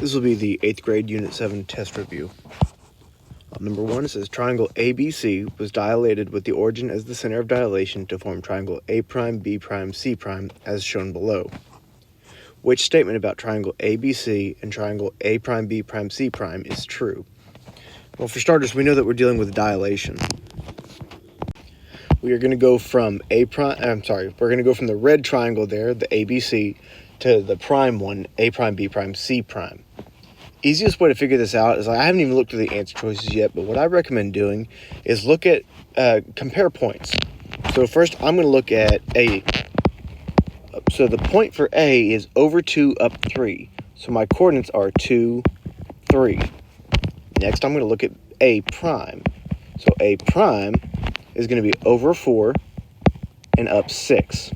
This will be the 8th grade Unit 7 test review. Number 1, it says triangle ABC was dilated with the origin as the center of dilation to form triangle A', B', C' as shown below. Which statement about triangle ABC and triangle A', B', C' is true? Well, for starters, we know that we're dealing with dilation. We are going to go from we're going to go from the red triangle there, the ABC, to the prime one, A', B', C'. Easiest way to figure this out is I haven't even looked at the answer choices yet, but what I recommend doing is look at, compare points. So first I'm going to look at A. So the point for A is over 2 up 3. So my coordinates are 2, 3. Next I'm going to look at A prime. So A prime is going to be over 4 and up 6.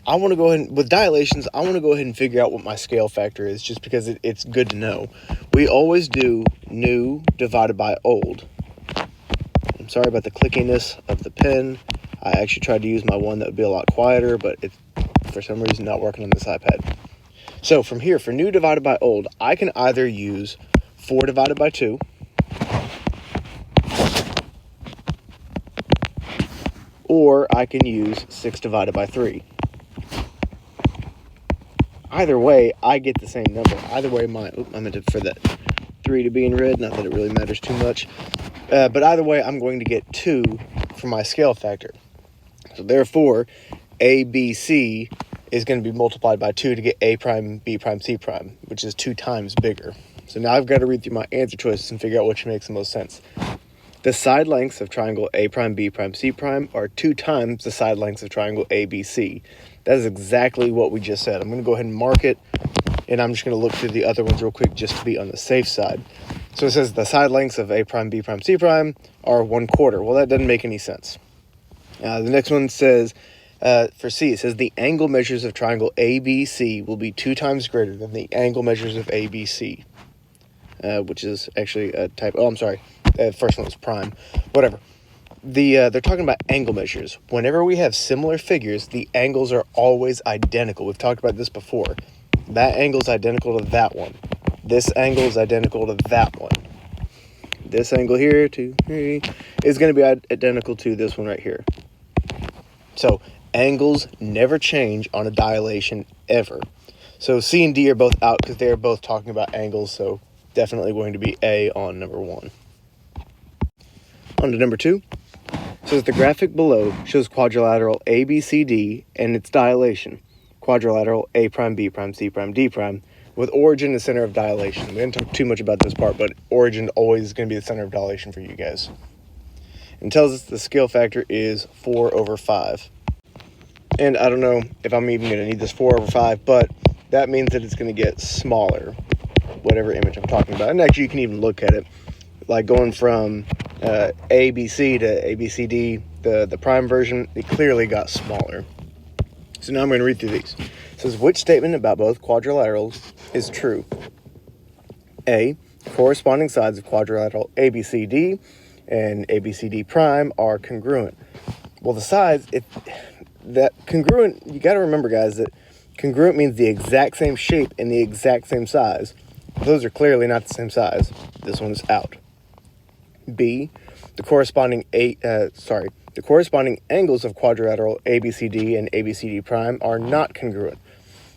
I want to go ahead, with dilations, I want to go ahead and figure out what my scale factor is, just because it's good to know. We always do new divided by old. I'm sorry about the clickiness of the pen. I actually tried to use my one that would be a lot quieter, but it's for some reason not working on this iPad. So from here, for new divided by old, I can either use 4 divided by 2, or I can use 6 divided by 3. Either way, I get the same number. Either way, I meant it for that 3 to be in red. Not that it really matters too much. But either way, I'm going to get 2 for my scale factor. So therefore, ABC is going to be multiplied by 2 to get A', B', C', which is 2 times bigger. So now I've got to read through my answer choices and figure out which makes the most sense. The side lengths of triangle A', B', C' are 2 times the side lengths of triangle ABC. That is exactly what we just said. I'm going to go ahead and mark it, and I'm just going to look through the other ones real quick just to be on the safe side. So it says the side lengths of A', B', C' are 1/4. Well, that doesn't make any sense. The next one says, for C, it says the angle measures of triangle ABC will be 2 times greater than the angle measures of ABC, which is actually a type. Oh, I'm sorry. First one was prime. Whatever. They're talking about angle measures. Whenever we have similar figures, the angles are always identical. We've talked about this before. That angle is identical to that one. This angle is identical to that one. This angle here, 2, 3, is going to be identical to this one right here. So angles never change on a dilation ever. So C and D are both out because they are both talking about angles. So definitely going to be A on number 1. On to number 2. So the graphic below shows quadrilateral ABCD and its dilation. Quadrilateral A', B', C', D', with origin the center of dilation. We didn't talk too much about this part, but origin always is going to be the center of dilation for you guys. And tells us the scale factor is 4/5. And I don't know if I'm even going to need this 4/5, but that means that it's going to get smaller, whatever image I'm talking about. And actually, you can even look at it, like going from ABC to ABCD, the prime version, it clearly got smaller. So now I'm going to read through these. It says, which statement about both quadrilaterals is true? A, corresponding sides of quadrilateral ABCD and ABCD prime are congruent. Well, the sides, that congruent, you got to remember, guys, that congruent means the exact same shape and the exact same size. Those are clearly not the same size. This one's out. B, the corresponding angles of quadrilateral ABCD and ABCD prime are not congruent.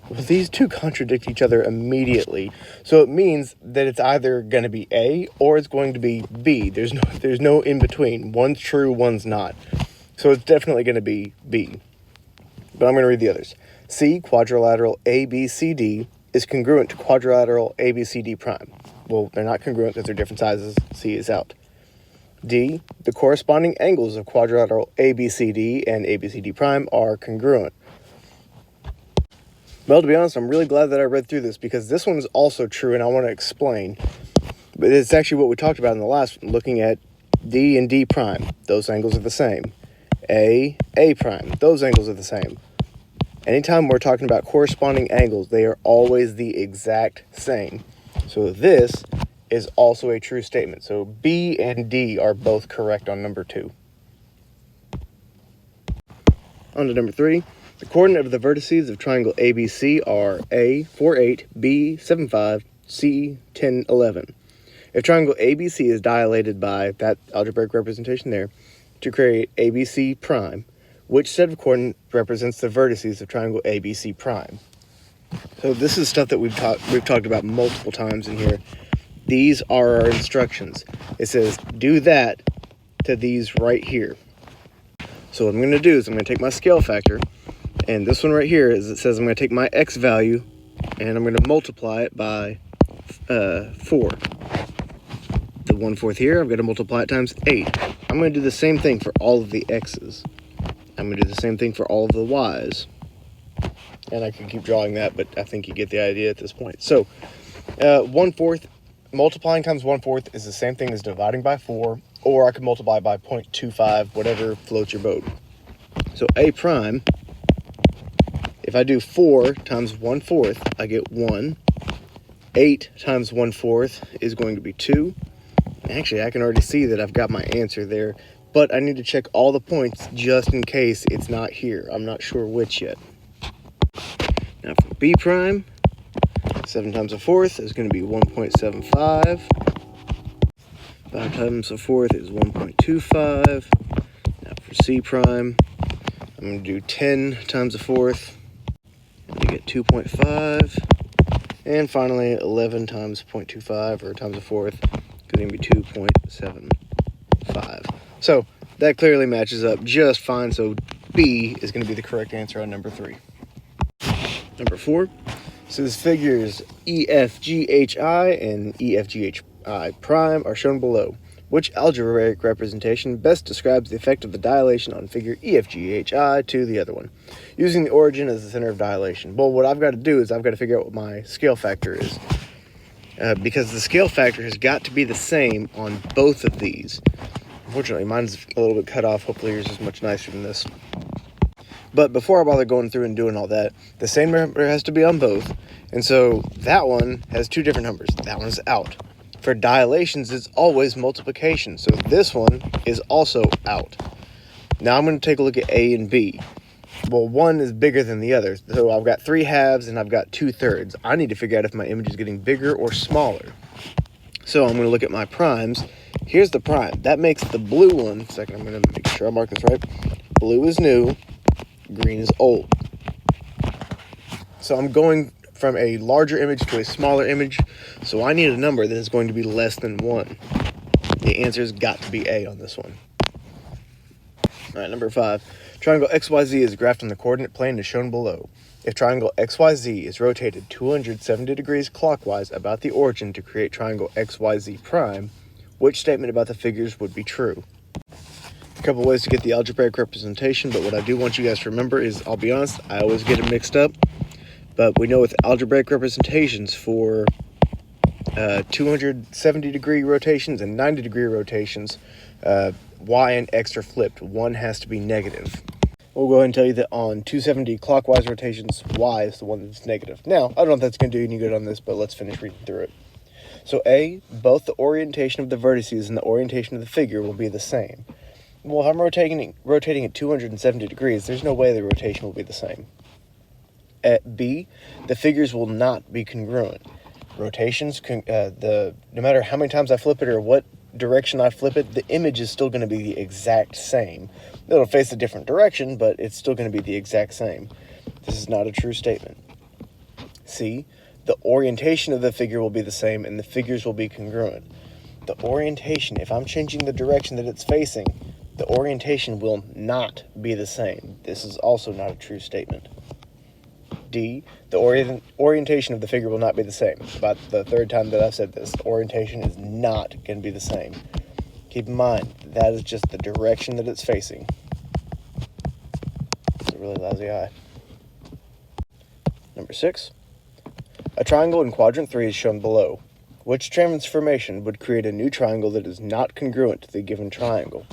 Well, these two contradict each other immediately. So it means that it's either going to be A or it's going to be B. There's no in between. One's true, one's not. So it's definitely going to be B. But I'm going to read the others. C, quadrilateral ABCD is congruent to quadrilateral ABCD prime. Well, they're not congruent because they're different sizes. C is out. D, the corresponding angles of quadrilateral ABCD and ABCD prime are congruent. Well, to be honest, I'm really glad that I read through this because this one is also true and I want to explain. But it's actually what we talked about in the last one, looking at D and D prime. Those angles are the same. A prime. Those angles are the same. Anytime we're talking about corresponding angles, they are always the exact same. So this is also a true statement. So B and D are both correct on number 2. On to number 3. The coordinate of the vertices of triangle ABC are A 48, B 75, C 10, 11. If triangle ABC is dilated by that algebraic representation there to create ABC prime, which set of coordinates represents the vertices of triangle ABC prime? So this is stuff that we've talked about multiple times in here. These are our instructions. It says do that to these right here. So what I'm going to do is I'm going to take my scale factor, and this one right here is, it says I'm going to take my x value and I'm going to multiply it by 4. The 1/4 here, I'm going to multiply it times 8. I'm going to do the same thing for all of the x's. I'm going to do the same thing for all of the y's. And I can keep drawing that, but I think you get the idea at this point. So 1/4, multiplying times 1/4 is the same thing as dividing by 4, or I can multiply by 0.25, whatever floats your boat. So a prime, if I do 4 times 1/4, I get 1. 8 times 1/4 is going to be 2. Actually, I can already see that I've got my answer there, but I need to check all the points just in case it's not here. I'm not sure which yet. Now for b prime, 7 times 1/4 is going to be 1.75. 5 times 1/4 is 1.25. Now for c prime, I'm going to do 10 times 1/4 to get 2.5. And finally, 11 times 0.25, or times 1/4, is going to be 2.75. So that clearly matches up just fine. So B is going to be the correct answer on number 3. Number 4, so this figures EFGHI and EFGHI prime are shown below. Which algebraic representation best describes the effect of the dilation on figure EFGHI to the other one, using the origin as the center of dilation? Well, what I've got to do is I've got to figure out what my scale factor is, because the scale factor has got to be the same on both of these. Unfortunately, mine's a little bit cut off. Hopefully yours is much nicer than this. But before I bother going through and doing all that, the same number has to be on both. And so that one has 2 different numbers. That one's out. For dilations, it's always multiplication. So this one is also out. Now I'm going to take a look at A and B. Well, one is bigger than the other. So I've got 3/2 and I've got 2/3. I need to figure out if my image is getting bigger or smaller. So I'm going to look at my primes. Here's the prime. That makes the blue one. A second, I'm going to make sure I mark this right. Blue is new. Green is old. So I'm going from a larger image to a smaller image, so I need a number that is going to be less than 1. The answer has got to be A on this one. Alright, number 5. Triangle XYZ is graphed on the coordinate plane as shown below. If triangle XYZ is rotated 270 degrees clockwise about the origin to create triangle XYZ prime, which statement about the figures would be true? A couple ways to get the algebraic representation, but what I do want you guys to remember is, I'll be honest, I always get them mixed up. But we know with algebraic representations for 270 degree rotations and 90 degree rotations, y and x are flipped. One has to be negative. We'll go ahead and tell you that on 270 clockwise rotations, y is the one that's negative. Now, I don't know if that's going to do any good on this, but let's finish reading through it. So A, both the orientation of the vertices and the orientation of the figure will be the same. Well, if I'm rotating at 270 degrees, there's no way the rotation will be the same. At B, the figures will not be congruent. Rotations, no matter how many times I flip it or what direction I flip it, the image is still going to be the exact same. It'll face a different direction, but it's still going to be the exact same. This is not a true statement. C, the orientation of the figure will be the same and the figures will be congruent. The orientation, if I'm changing the direction that it's facing, the orientation will not be the same. This is also not a true statement. D, the orientation of the figure will not be the same. About the 3rd time that I've said this, the orientation is not going to be the same. Keep in mind, that is just the direction that it's facing. It's a really lousy eye. Number 6, a triangle in quadrant 3 is shown below. Which transformation would create a new triangle that is not congruent to the given triangle?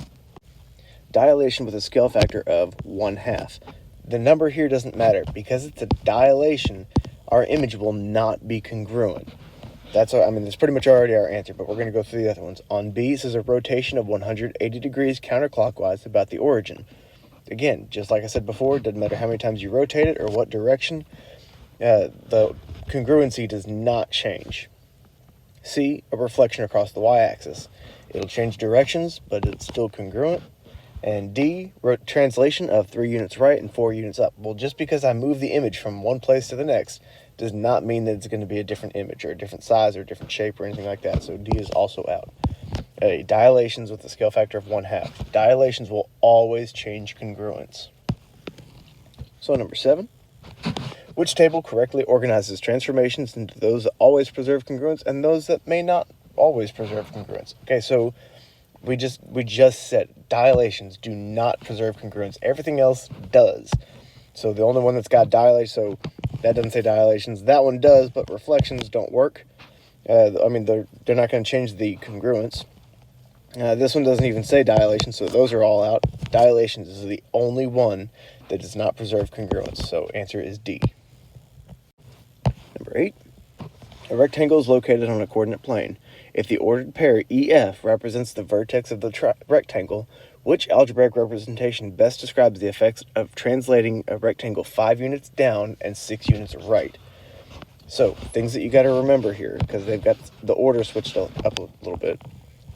Dilation with a scale factor of 1/2. The number here doesn't matter. Because it's a dilation, our image will not be congruent. That's pretty much already our answer, but we're going to go through the other ones. On B, this is a rotation of 180 degrees counterclockwise about the origin. again, just like I said before, it doesn't matter how many times you rotate it or what direction, the congruency does not change. C, a reflection across the y-axis. It'll change directions, but it's still congruent. And D, translation of 3 units right and 4 units up. Well, just because I move the image from one place to the next does not mean that it's going to be a different image or a different size or a different shape or anything like that. So D is also out. A, dilations with a scale factor of 1/2. Dilations will always change congruence. So number 7. Which table correctly organizes transformations into those that always preserve congruence and those that may not always preserve congruence? Okay, so we just said dilations do not preserve congruence. Everything else does. So the only one that's got dilation, so that doesn't say dilations. That one does, but reflections don't work. They're not going to change the congruence. This one doesn't even say dilation, so those are all out. Dilations is the only one that does not preserve congruence. So answer is D. Number 8. A rectangle is located on a coordinate plane. If the ordered pair EF represents the vertex of the rectangle, which algebraic representation best describes the effects of translating a rectangle 5 units down and 6 units right? So, things that you got to remember here, because they've got the order switched up a little bit.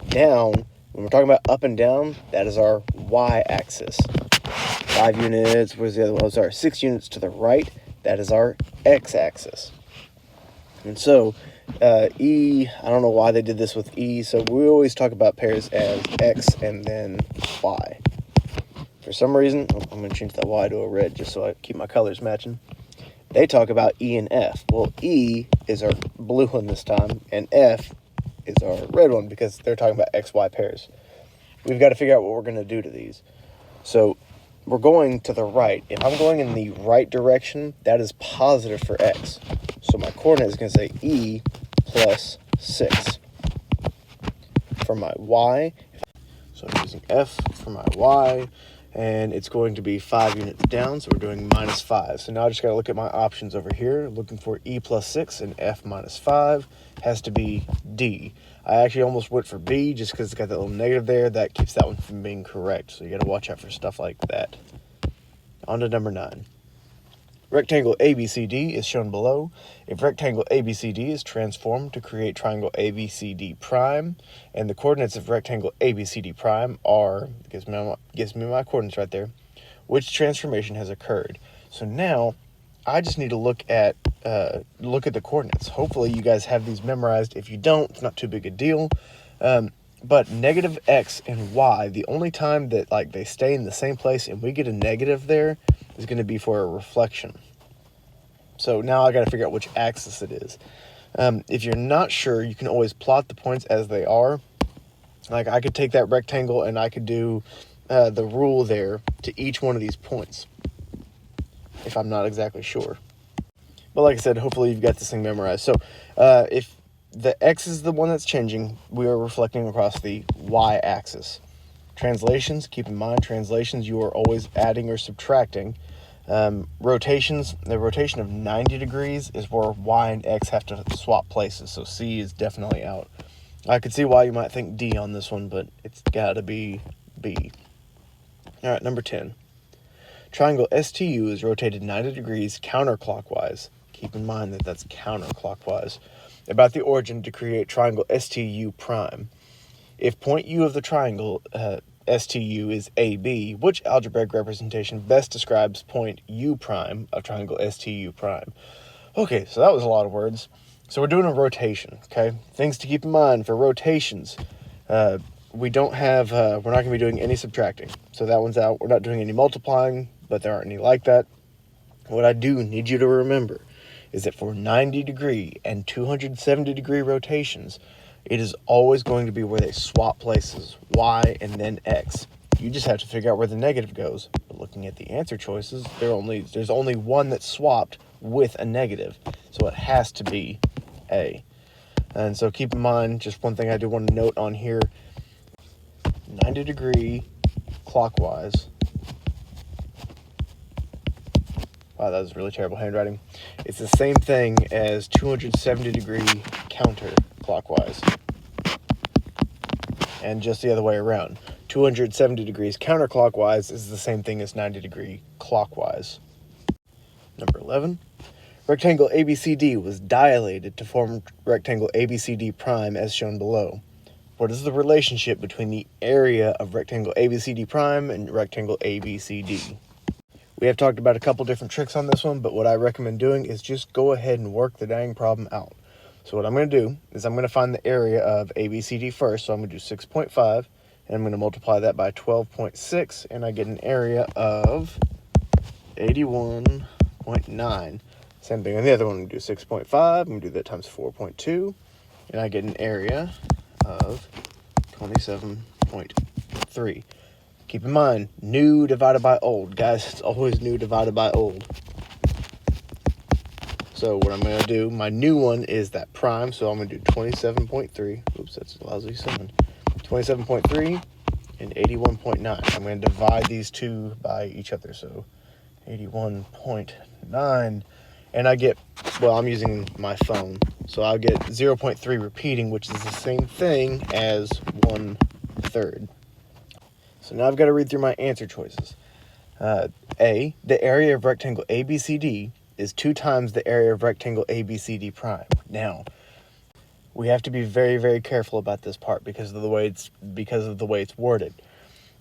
Down, when we're talking about up and down, that is our y-axis. 5 units, where's the other one? Oh, sorry, 6 units to the right, that is our x-axis. And so, E, I don't know why they did this with E, so we always talk about pairs as X and then Y. For some reason, I'm going to change that Y to a red just so I keep my colors matching. They talk about E and F. Well, E is our blue one this time, and F is our red one because they're talking about XY pairs. We've got to figure out what we're going to do to these. So, we're going to the right. If I'm going in the right direction, that is positive for X. So my coordinate is going to say E plus 6. For my Y, so I'm using F for my Y, and it's going to be 5 units down, so we're doing -5. So now I just got to look at my options over here, looking for E plus 6 and F minus 5. Has to be D. I actually almost went for B just because it's got that little negative there. That keeps that one from being correct, so you got to watch out for stuff like that. On to number 9. Rectangle ABCD is shown below. If rectangle ABCD is transformed to create triangle ABCD prime, and the coordinates of rectangle ABCD prime are, gives me my coordinates right there, which transformation has occurred? So now, I just need to look at the coordinates. Hopefully you guys have these memorized. If you don't, it's not too big a deal. But negative X and Y, the only time that they stay in the same place and we get a negative there is going to be for a reflection. So now I got to figure out which axis it is. If you're not sure, you can always plot the points as they are. Like I could take that rectangle and I could do the rule there to each one of these points, if I'm not exactly sure. But like I said, hopefully you've got this thing memorized. So if the X is the one that's changing, we are reflecting across the Y-axis. Translations, keep in mind, translations, you are always adding or subtracting. Rotations, the rotation of 90 degrees is where Y and X have to swap places, so C is definitely out. I could see why you might think D on this one, but it's got to be B. All right, number 10. Triangle STU is rotated 90 degrees counterclockwise. Keep in mind that that's counterclockwise. About the origin to create triangle STU prime. If point U of the triangle STU is AB, which algebraic representation best describes point U prime of triangle STU prime? Okay, so that was a lot of words. So we're doing a rotation, okay? Things to keep in mind for rotations. We don't have, we're not going to be doing any subtracting. So that one's out. We're not doing any multiplying, but there aren't any like that. What I do need you to remember is that for 90 degree and 270 degree rotations, it is always going to be where they swap places, Y and then X. You just have to figure out where the negative goes. But looking at the answer choices, there's only one that's swapped with a negative. So it has to be A. And so keep in mind, just one thing I do want to note on here, 90 degree clockwise. Wow, that was really terrible handwriting. It's the same thing as 270 degree counterclockwise. And just the other way around. 270 degrees counterclockwise is the same thing as 90 degree clockwise. Number 11. Rectangle ABCD was dilated to form rectangle ABCD prime as shown below. What is the relationship between the area of rectangle ABCD prime and rectangle ABCD? We have talked about a couple different tricks on this one, but what I recommend doing is just go ahead and work the dang problem out. So what I'm going to do is I'm going to find the area of ABCD first. So I'm going to do 6.5, and I'm going to multiply that by 12.6, and I get an area of 81.9. Same thing on the other one. I'm going to do 6.5. I'm going to do that times 4.2, and I get an area of 27.3. Keep in mind, new divided by old. Guys, it's always new divided by old. So what I'm going to do, my new one is that prime, so I'm going to do 27.3. Oops, that's a lousy 7. 27.3 and 81.9. I'm going to divide these two by each other, so 81.9. And I get, well, I'm using my phone, so I'll get 0.3 repeating, which is the same thing as 1/3. So now I've got to read through my answer choices. A, the area of rectangle ABCD is 2 times the area of rectangle ABCD prime. Now, we have to be very, very careful about this part because of the way it's worded.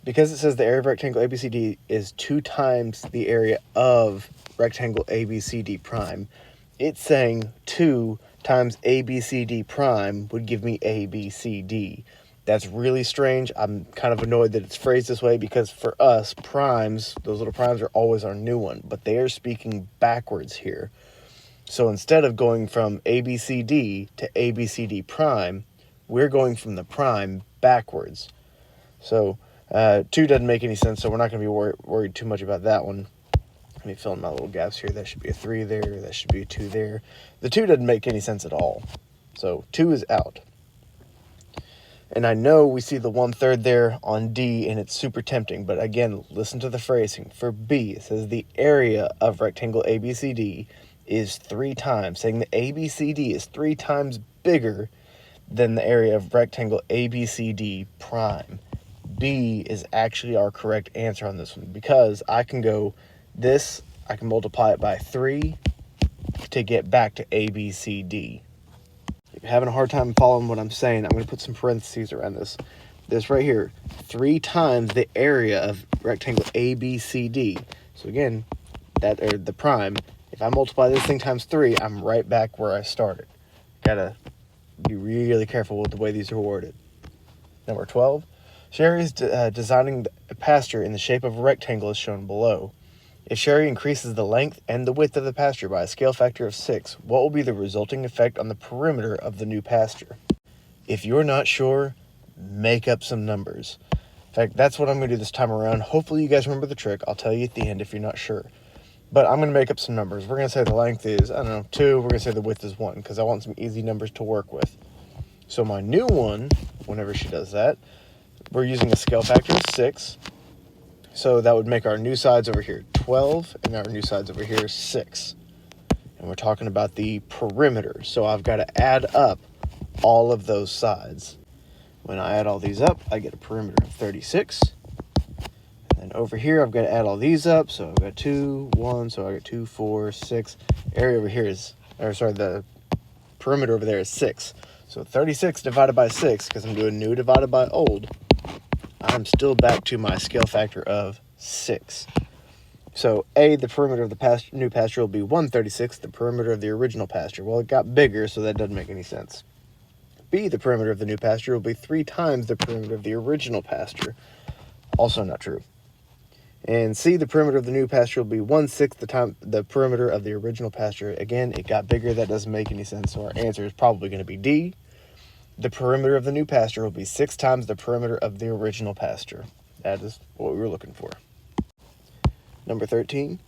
Because it says the area of rectangle ABCD is 2 times the area of rectangle ABCD prime, it's saying 2 times ABCD prime would give me ABCD. That's really strange. I'm kind of annoyed that it's phrased this way because for us, primes, those little primes are always our new one, but they are speaking backwards here. So instead of going from ABCD to ABCD prime, we're going from the prime backwards. So 2 doesn't make any sense, so we're not going to be worried too much about that one. Let me fill in my little gaps here. That should be a 3 there. That should be a 2 there. The 2 doesn't make any sense at all. So 2 is out. And I know we see the 1/3 there on D, and it's super tempting. But again, listen to the phrasing. For B, it says the area of rectangle ABCD is 3 times, saying the ABCD is 3 times bigger than the area of rectangle ABCD prime. B is actually our correct answer on this one because I can go this, I can multiply it by 3 to get back to ABCD. If you're having a hard time following what I'm saying, I'm going to put some parentheses around this. This right here, 3 times the area of rectangle ABCD. So again, that or the prime. If I multiply this thing times 3, I'm right back where I started. Gotta be really careful with the way these are worded. Number 12. Sherry is designing a pasture in the shape of a rectangle as shown below. If Sherry increases the length and the width of the pasture by a scale factor of 6, what will be the resulting effect on the perimeter of the new pasture? If you're not sure, make up some numbers. In fact, that's what I'm going to do this time around. Hopefully you guys remember the trick. I'll tell you at the end if you're not sure. But I'm going to make up some numbers. We're going to say the length is, 2. We're going to say the width is 1 because I want some easy numbers to work with. So my new one, whenever she does that, we're using a scale factor of 6. So that would make our new sides over here 12, and our new sides over here 6. And we're talking about the perimeter. So I've got to add up all of those sides. When I add all these up, I get a perimeter of 36. And over here, I've got to add all these up. So I've got 2, 1, so I got 2, 4, 6. Area over here is, the perimeter over there is 6. So 36 divided by 6, because I'm doing new divided by old, I'm still back to my scale factor of 6. So A, the perimeter of the new pasture will be 1/36, the perimeter of the original pasture. Well, it got bigger, so that doesn't make any sense. B, the perimeter of the new pasture will be 3 times the perimeter of the original pasture. Also not true. And C, the perimeter of the new pasture will be 1/6 the perimeter of the original pasture. Again, it got bigger. That doesn't make any sense. So our answer is probably going to be D. The perimeter of the new pasture will be 6 times the perimeter of the original pasture. That is what we were looking for. Number 13.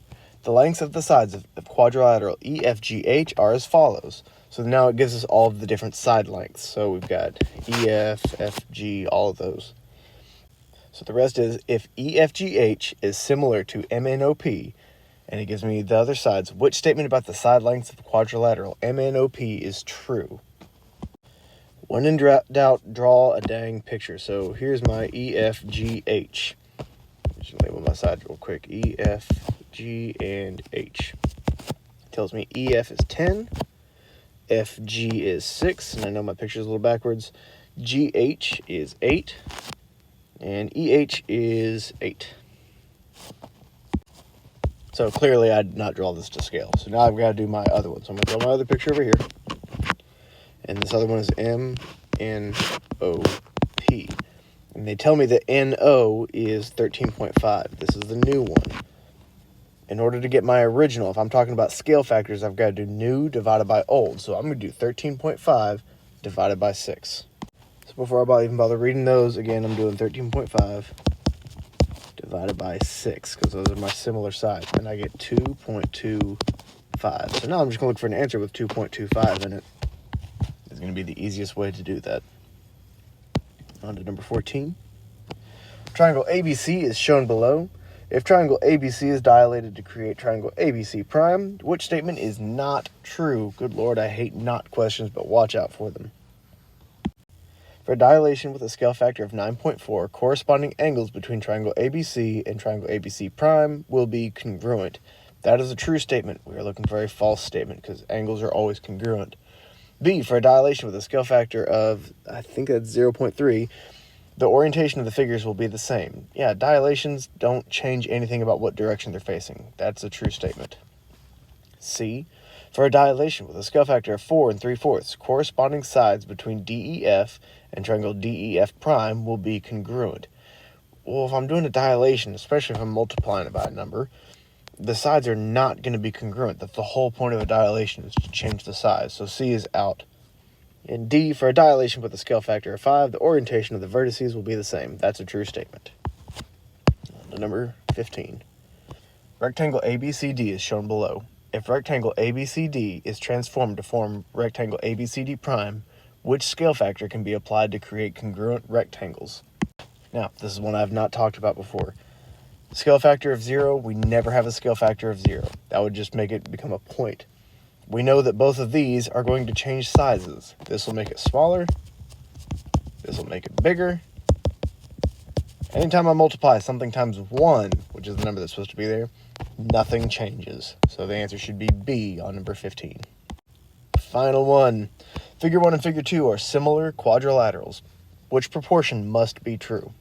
The lengths of the sides of quadrilateral EFGH are as follows. So now it gives us all of the different side lengths. So we've got EF, FG, all of those. So the rest is if EFGH is similar to MNOP, and it gives me the other sides, which statement about the side lengths of the quadrilateral MNOP is true? When in doubt, draw a dang picture. So here's my EFGH. Just label my sides real quick. E, F, G, and H. It tells me EF is 10, FG is 6, and I know my picture is a little backwards. GH is 8, and EH is 8. So clearly I did not draw this to scale. So now I've got to do my other one. So I'm going to draw my other picture over here. And this other one is MNOP. And they tell me that NO is 13.5. This is the new one. In order to get my original, if I'm talking about scale factors, I've got to do new divided by old. So I'm going to do 13.5 divided by 6. So before I even bother reading those, again, I'm doing 13.5 divided by 6, because those are my similar sides. And I get 2.25. So now I'm just going to look for an answer with 2.25 in it. It's going to be the easiest way to do that. On to number 14. Triangle ABC is shown below. If triangle ABC is dilated to create triangle ABC prime, which statement is not true? Good Lord, I hate not questions, but watch out for them. For a dilation with a scale factor of 9.4, corresponding angles between triangle ABC and triangle ABC prime will be congruent. That is a true statement. We are looking for a false statement because angles are always congruent. B, for a dilation with a scale factor of, I think that's 0.3, the orientation of the figures will be the same. Yeah, dilations don't change anything about what direction they're facing. That's a true statement. C, for a dilation with a scale factor of 4 3/4, corresponding sides between DEF and triangle DEF prime will be congruent. Well, if I'm doing a dilation, especially if I'm multiplying it by a number, the sides are not going to be congruent. That's the whole point of a dilation, is to change the size. So C is out. And D, for a dilation with a scale factor of 5, the orientation of the vertices will be the same. That's a true statement. On to number 15. Rectangle ABCD is shown below. If rectangle ABCD is transformed to form rectangle ABCD prime, which scale factor can be applied to create congruent rectangles? Now, this is one I've not talked about before. Scale factor of 0, we never have a scale factor of 0. That would just make it become a point. We know that both of these are going to change sizes. This will make it smaller. This will make it bigger. Anytime I multiply something times 1, which is the number that's supposed to be there, nothing changes. So the answer should be B on number 15. Final one. Figure 1 and Figure 2 are similar quadrilaterals. Which proportion must be true?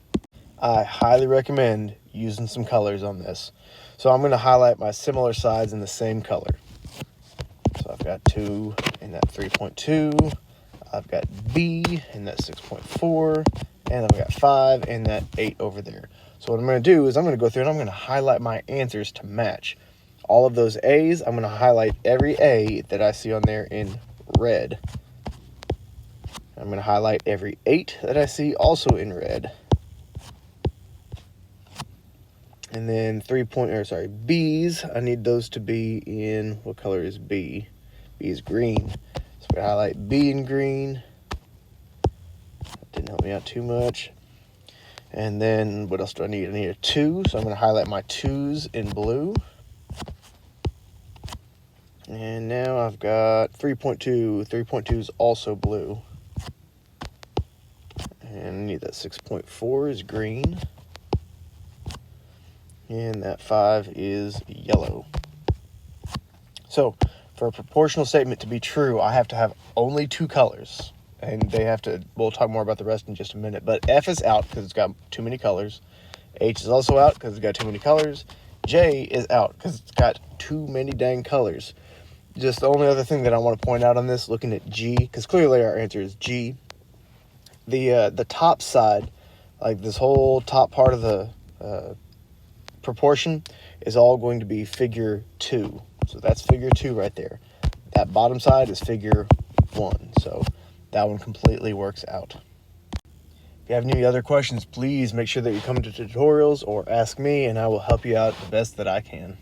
I highly recommend using some colors on this. So I'm going to highlight my similar sides in the same color. So I've got 2 in that 3.2. I've got B in that 6.4. And I've got 5 in that 8 over there. So what I'm going to do is I'm going to go through and I'm going to highlight my answers to match. All of those A's, I'm going to highlight every A that I see on there in red. I'm going to highlight every 8 that I see also in red. And then B's, I need those to be in, what color is B? B is green. So we highlight B in green. That didn't help me out too much. And then what else do I need? I need a 2, so I'm going to highlight my 2's in blue. And now I've got 3.2. 3.2 is also blue. And I need that 6.4 is green. And that 5 is yellow. So, for a proportional statement to be true, I have to have only 2 colors. And they have to, we'll talk more about the rest in just a minute. But F is out because it's got too many colors. H is also out because it's got too many colors. J is out because it's got too many dang colors. Just the only other thing that I want to point out on this, looking at G, because clearly our answer is G. The top side, like this whole top part of the proportion, is all going to be figure 2. So that's figure 2 right there. That bottom side is figure 1. So that one completely works out. If you have any other questions, please make sure that you come to tutorials or ask me, and I will help you out the best that I can.